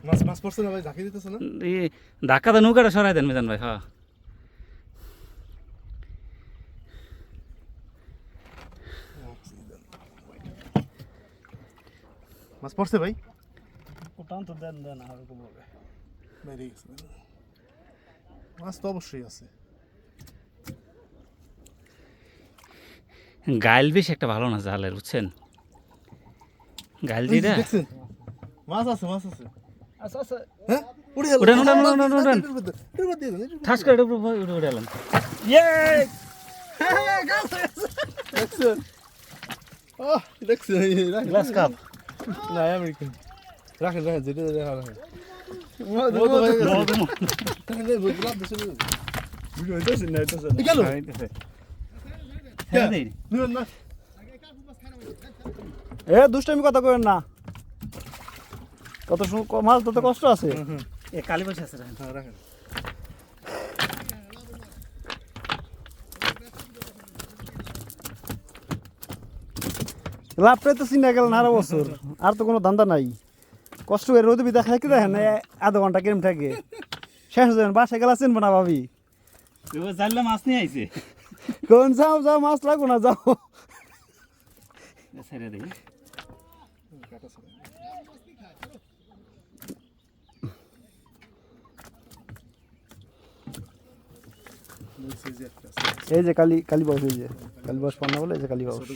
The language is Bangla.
মাছ পড়ছে না ভাই, ঝাঁকি দিতেছে না? এই ধাক্কাতে নৌকাটা সরাই দেন মিজান ভাই। হ্যাঁ মাছ পড়ছে ভাই? ওটান তো দেন দেন আর কম হবে। বাইরে গেছে মাছ তো অবশ্যই আছে। গাইল বেশ একটা ভালো না জালের, বুঝছেন? গাইল এই যে দিয়ে দেখছেন মাছ আছে, মাছ আছে। আচ্ছা আচ্ছা হ্যাঁ উড়ে উড়ান, উড়ান, উড়ান, উড়ান, উড়ান। এটার উপর দিয়ে দেন, এটার উপর ঠাস করে উড়ে এলাম। ইয়ে দেখছেন? আহ দেখছেন রাখেন গ্লাস কাপ না আমেরিকান। রাখেন রাখেন, যেটা দেখা রাখেন। ভিডিও হইতেছে না হইতেছে না। গেল না এ দুষ্টামি কথা কইেন না, কত মাছ ধরতে কষ্ট আছে। এ কালী বসে আছে। হ্যাঁ রাখেন। লাভটাই তো চিন্তা গেল না আরো বছর, আর তো কোনো ধান্দা নাই। কষ্ট করে রোদে বিদা খাই কি দেখেন আধা ঘন্টা কেরম থাকে, শেষ হয়ে যাবেন। বাসায় গেলা চিনবো না ভাবি, জানলে মাছ নিয়ে আইছে। কোন যাও যাও মাছ লাগবো না যাও। ছেড়ে দিই। এই যে কালী বাউস, এই যে কালী বাউস পান্না বলে, এই যে কালী বাউস।